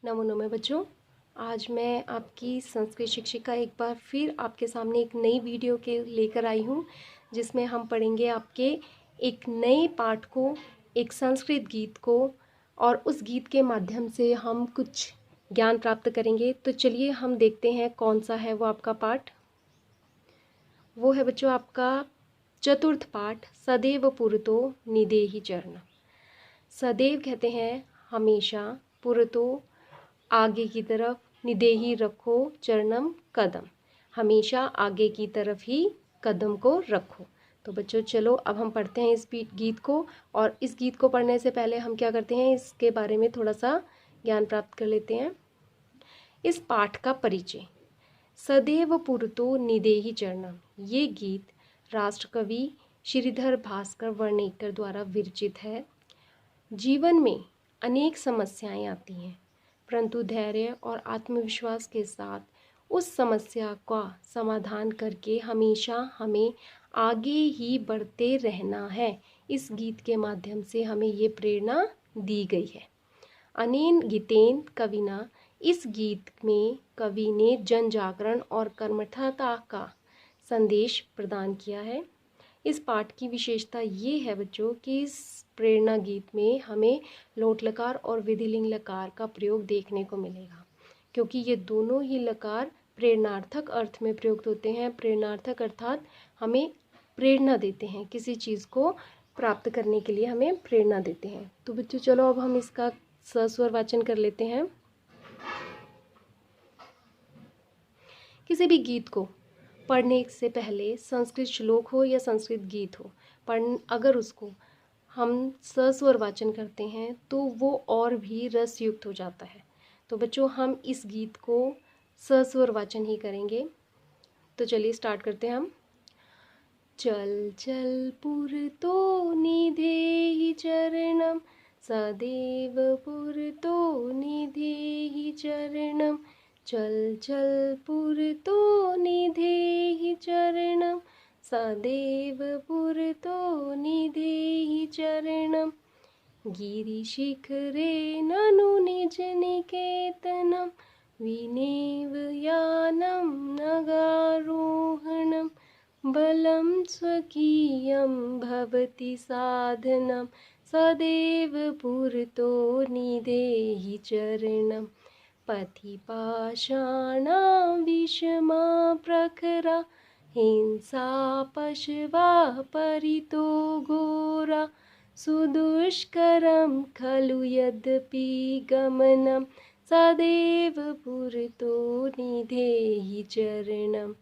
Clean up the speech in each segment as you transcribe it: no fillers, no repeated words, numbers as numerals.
नमो नमः बच्चों। आज मैं आपकी संस्कृत शिक्षिका एक बार फिर आपके सामने एक नई वीडियो के लेकर आई हूँ, जिसमें हम पढ़ेंगे आपके एक नए पाठ को, एक संस्कृत गीत को, और उस गीत के माध्यम से हम कुछ ज्ञान प्राप्त करेंगे। तो चलिए हम देखते हैं कौन सा है वो आपका पाठ। वो है बच्चों आपका चतुर्थ पाठ, सदैव पुरतो निदेहि चरण। सदैव कहते हैं हमेशा, पुरतो आगे की तरफ, निदेही रखो, चरणम कदम, हमेशा आगे की तरफ ही कदम को रखो। तो बच्चों चलो अब हम पढ़ते हैं इस गीत को, और इस गीत को पढ़ने से पहले हम क्या करते हैं, इसके बारे में थोड़ा सा ज्ञान प्राप्त कर लेते हैं। इस पाठ का परिचय। सदैव पुरतो निदेही चरणम, ये गीत राष्ट्रकवि श्रीधर भास्कर वर्णेकर द्वारा विरचित है। जीवन में अनेक समस्याएं आती हैं, परंतु धैर्य और आत्मविश्वास के साथ उस समस्या का समाधान करके हमेशा हमें आगे ही बढ़ते रहना है। इस गीत के माध्यम से हमें ये प्रेरणा दी गई है। अनेन गीतेन कविना, इस गीत में कवि ने जन जागरण और कर्मठता का संदेश प्रदान किया है। इस पाठ की विशेषता ये है बच्चों कि इस प्रेरणा गीत में हमें लोट लकार और विधिलिंग लकार का प्रयोग देखने को मिलेगा, क्योंकि ये दोनों ही लकार प्रेरणार्थक अर्थ में प्रयुक्त होते हैं। प्रेरणार्थक अर्थात हमें प्रेरणा देते हैं, किसी चीज़ को प्राप्त करने के लिए हमें प्रेरणा देते हैं। तो बच्चों चलो अब हम इसका सस्वर वाचन कर लेते हैं। किसी भी गीत को पढ़ने से पहले संस्कृत श्लोक हो या संस्कृत गीत हो, अगर उसको हम सस्वर वाचन करते हैं तो वो और भी रस युक्त हो जाता है। तो बच्चों हम इस गीत को सस्वर वाचन ही करेंगे। तो चलिए स्टार्ट करते हैं हम। चल चल पुरतो निधेहि चरणम, सदैव पुरतो निधेहि चरणम। चल चल पुरतो निधेहि चरणम, सदैव पुरतो निधेहि चरणम। गिरिशिखरे ननु निज निकेतनम, विनेव यानं नगारोहणं। बलं स्वकीयं भवति साधनं, सदैव पुरतो निधेहि चरणम्। पथि पाषाणां विषमा प्रखरा, हिंसा पशवा परितो घोरा। सुदुष्करं खलु यद्यपि गमनं, सदैव पुरतो निधेहि चरणम्।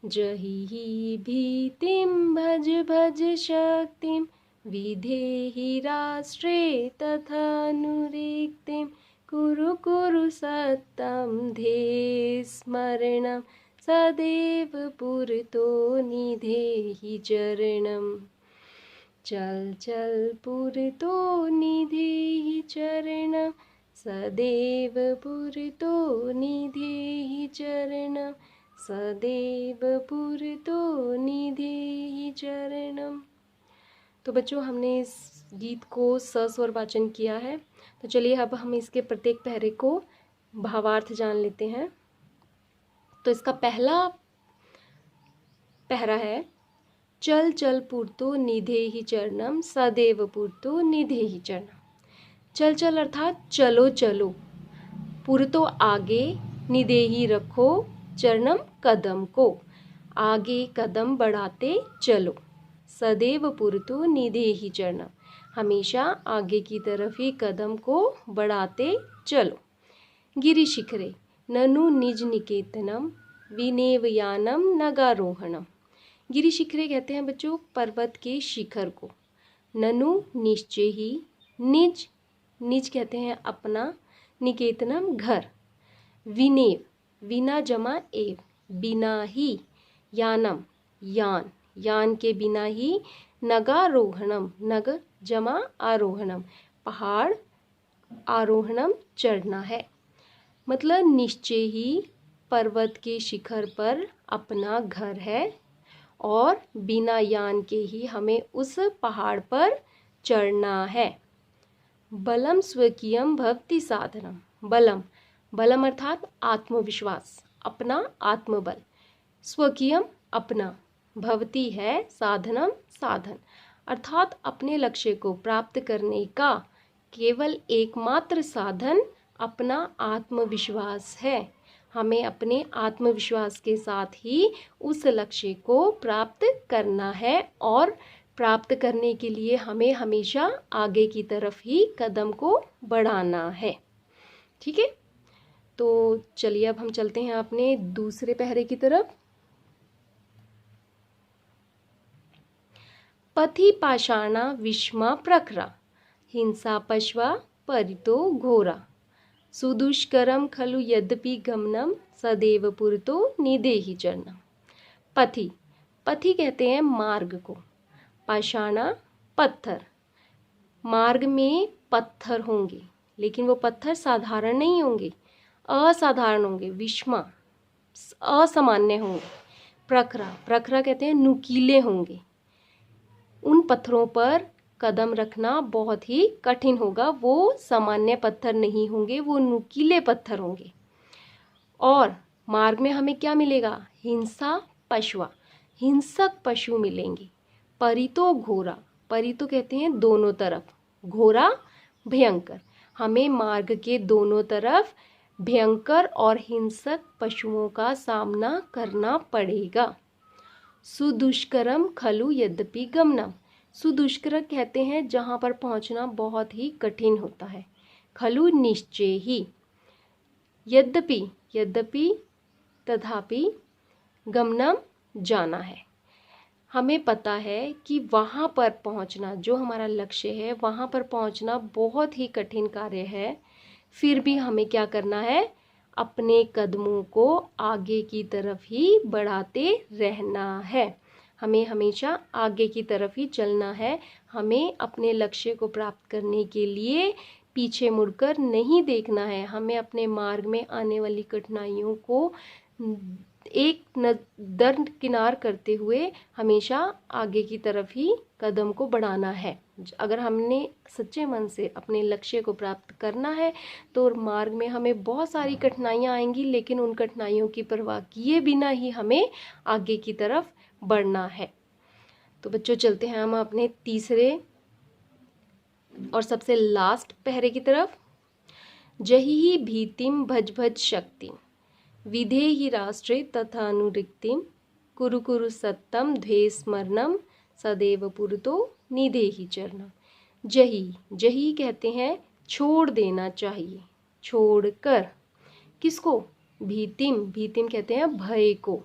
जहि भीतिं भज भज शक्तिं, विधेहि राष्ट्रे तथानुरिक्तिं। कुरु कुरु सत्तं ध्येय स्मरणं, सदैव पुरतो निधेहि चरणम्। चल चल पुरतो निधेहि चरणं, सदैव पुरतो निधेहि चरणं। सदैव पुरतो निधेहि चरणम। तो बच्चों हमने इस गीत को सस्वर वाचन किया है। तो चलिए अब हम इसके प्रत्येक पहरे को भावार्थ जान लेते हैं। तो इसका पहला पहरा है, चल चल पुरतो निधेहि चरणम, सदैव पुरतो निधेहि चरणम। चल चल अर्थात चलो चलो, पुरतो आगे, निधेहि रखो, चरणम कदम को, आगे कदम बढ़ाते चलो। सदैव पुरतो निधेहि चरणम, हमेशा आगे की तरफ ही कदम को बढ़ाते चलो। गिरिशिखरे ननु निज निकेतनम, विनेव यानम नगारोहणम। गिरिशिखरे कहते हैं बच्चों पर्वत के शिखर को। ननु निश्चय ही, निज निज कहते हैं अपना, निकेतनम घर। विनेव विना जमा एव, बिना ही, यानम यान, यान के बिना ही, नगारोहणम, नग जमा आरोहणम, पहाड़ आरोहणम चढ़ना है। मतलब निश्चय ही पर्वत के शिखर पर अपना घर है और बिना यान के ही हमें उस पहाड़ पर चढ़ना है। बलम स्वकीयम भवति साधनम, बलम, बलम अर्थात आत्मविश्वास, अपना आत्मबल। स्वकीयम, अपना। भवती है साधनम, साधन, अर्थात अपने लक्ष्य को प्राप्त करने का केवल एकमात्र साधन अपना आत्मविश्वास है। हमें अपने आत्मविश्वास के साथ ही उस लक्ष्य को प्राप्त करना है और प्राप्त करने के लिए हमें हमेशा आगे की तरफ ही कदम को बढ़ाना है। ठीक है, तो चलिए अब हम चलते हैं अपने दूसरे पहरे की तरफ। पथि पाषाणा विषमा प्रखरा, हिंसा पश्वा परितो घोरा, सुदुष्करम खलु यद्यपि गमनम सदैव पुरतो निदेहि चरणम। पथि, पथि कहते हैं मार्ग को। पाषाणा, पत्थर। मार्ग में पत्थर होंगे, लेकिन वो पत्थर साधारण नहीं होंगे, असाधारण होंगे, विषमा, असामान्य होंगे। प्रखरा, प्रखरा कहते हैं नुकीले होंगे। उन पत्थरों पर कदम रखना बहुत ही कठिन होगा, वो सामान्य पत्थर नहीं होंगे, वो नुकीले पत्थर होंगे। और मार्ग में हमें क्या मिलेगा? हिंसा पशुआ, हिंसक पशु मिलेंगे। परितो घोरा, परितो कहते हैं दोनों तरफ, घोरा भयंकर। हमें मार्ग के दोनों तरफ भयंकर और हिंसक पशुओं का सामना करना पड़ेगा। सुदुष्करम खलु यद्यपि गमनम, सुदुष्कर कहते हैं जहाँ पर पहुँचना बहुत ही कठिन होता है। खलु निश्चय ही, यद्यपि, यद्यपि तथापि, गमनम जाना है। हमें पता है कि वहाँ पर पहुँचना, जो हमारा लक्ष्य है वहाँ पर पहुँचना बहुत ही कठिन कार्य है, फिर भी हमें क्या करना है? अपने कदमों को आगे की तरफ ही बढ़ाते रहना है। हमें हमेशा आगे की तरफ ही चलना है। हमें अपने लक्ष्य को प्राप्त करने के लिए पीछे मुड़कर नहीं देखना है। हमें अपने मार्ग में आने वाली कठिनाइयों को एक दरकिनार करते हुए हमेशा आगे की तरफ ही कदम को बढ़ाना है। अगर हमने सच्चे मन से अपने लक्ष्य को प्राप्त करना है तो मार्ग में हमें बहुत सारी कठिनाइयाँ आएंगी, लेकिन उन कठिनाइयों की परवाह किए बिना ही हमें आगे की तरफ बढ़ना है। तो बच्चों चलते हैं हम अपने तीसरे और सबसे लास्ट पहरे की तरफ। जहि भीतिम भज भज शक्तिम, विधेहि राष्ट्रे तथा अनुरिक्तिम, कुरु कुरु सत्तम द्वे स्मरणम, सदैव पुरतो निदेहि चरणम। जही, जही कहते हैं छोड़ देना चाहिए, छोड़कर। किसको? भीतिम, भीतिम कहते हैं भय को।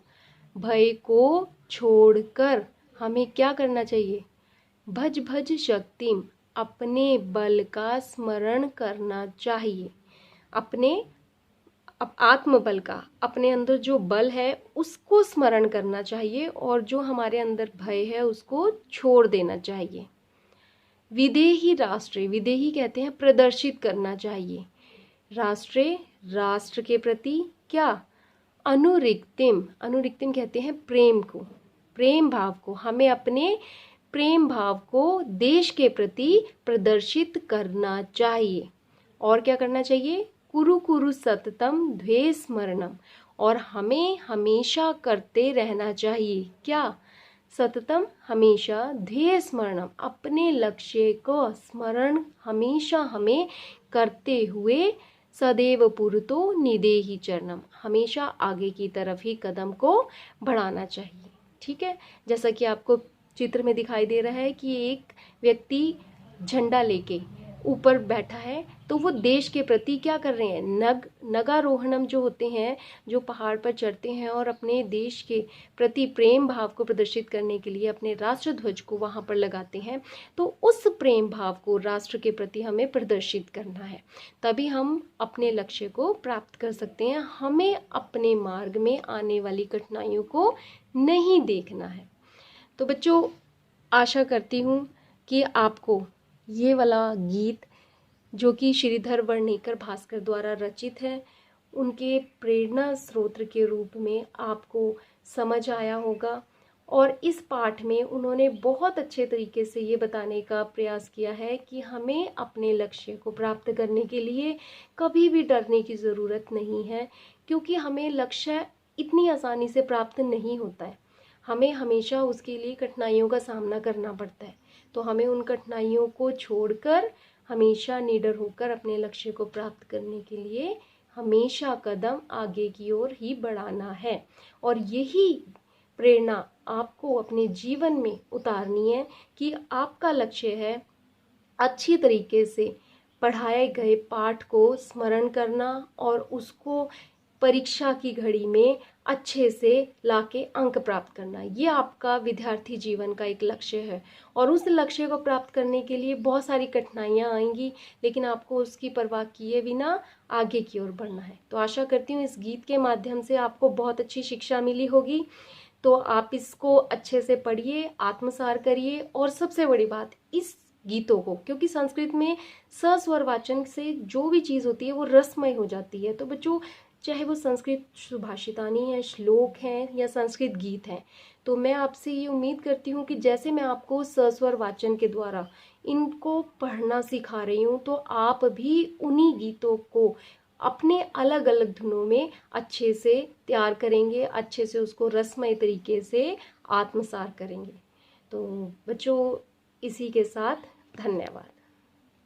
भय को छोड़कर हमें क्या करना चाहिए? भज भज शक्तिम, अपने बल का स्मरण करना चाहिए। अपने आत्मबल का, अपने अंदर जो बल है उसको स्मरण करना चाहिए और जो हमारे अंदर भय है उसको छोड़ देना चाहिए। विदेही राष्ट्र, विदेही कहते हैं प्रदर्शित करना चाहिए। राष्ट्र, राष्ट्र के प्रति क्या? अनुरिक्तिम, अनुरिक्तिम कहते हैं प्रेम को, प्रेम भाव को। हमें अपने प्रेम भाव को देश के प्रति प्रदर्शित करना चाहिए। और क्या करना चाहिए? कुरु कुरु सततम द्वे स्मरणम, और हमें हमेशा करते रहना चाहिए। क्या? सततम, हमेशा, ध्येय स्मरणम, अपने लक्ष्य को स्मरण हमेशा हमें करते हुए, सदैव पुरतो निदेहि चरणम, हमेशा आगे की तरफ ही कदम को बढ़ाना चाहिए। ठीक है, जैसा कि आपको चित्र में दिखाई दे रहा है कि एक व्यक्ति झंडा लेके ऊपर बैठा है, तो वो देश के प्रति क्या कर रहे हैं? नगारोहणम जो होते हैं, जो पहाड़ पर चढ़ते हैं और अपने देश के प्रति प्रेम भाव को प्रदर्शित करने के लिए अपने राष्ट्र ध्वज को वहाँ पर लगाते हैं। तो उस प्रेम भाव को राष्ट्र के प्रति हमें प्रदर्शित करना है, तभी हम अपने लक्ष्य को प्राप्त कर सकते हैं। हमें अपने मार्ग में आने वाली कठिनाइयों को नहीं देखना है। तो बच्चों, आशा करती हूँ कि आपको ये वाला गीत, जो कि श्रीधर वर्णेकर भास्कर द्वारा रचित है, उनके प्रेरणा स्रोत के रूप में आपको समझ आया होगा और इस पाठ में उन्होंने बहुत अच्छे तरीके से ये बताने का प्रयास किया है कि हमें अपने लक्ष्य को प्राप्त करने के लिए कभी भी डरने की ज़रूरत नहीं है, क्योंकि हमें लक्ष्य इतनी आसानी से प्राप्त नहीं होता है। हमें हमेशा उसके लिए कठिनाइयों का सामना करना पड़ता है। तो हमें उन कठिनाइयों को छोड़कर हमेशा निडर होकर अपने लक्ष्य को प्राप्त करने के लिए हमेशा कदम आगे की ओर ही बढ़ाना है। और यही प्रेरणा आपको अपने जीवन में उतारनी है कि आपका लक्ष्य है अच्छी तरीके से पढ़ाए गए पाठ को स्मरण करना और उसको परीक्षा की घड़ी में अच्छे से लाके अंक प्राप्त करना। ये आपका विद्यार्थी जीवन का एक लक्ष्य है और उस लक्ष्य को प्राप्त करने के लिए बहुत सारी कठिनाइयाँ आएंगी, लेकिन आपको उसकी परवाह किए बिना आगे की ओर बढ़ना है। तो आशा करती हूँ इस गीत के माध्यम से आपको बहुत अच्छी शिक्षा मिली होगी। तो आप इसको अच्छे से पढ़िए, आत्मसार करिए और सबसे बड़ी बात, इस गीतों को, क्योंकि संस्कृत में सस्वर वाचन से जो भी चीज़ होती है वो रसमय हो जाती है। तो बच्चों, चाहे वो संस्कृत सुभाषितानी है, श्लोक हैं या संस्कृत गीत हैं, तो मैं आपसे ये उम्मीद करती हूँ कि जैसे मैं आपको सस्वर वाचन के द्वारा इनको पढ़ना सिखा रही हूँ, तो आप भी उन्हीं गीतों को अपने अलग अलग धुनों में अच्छे से तैयार करेंगे, अच्छे से उसको रसमय तरीके से आत्मसात करेंगे। तो बच्चों, इसी के साथ धन्यवाद।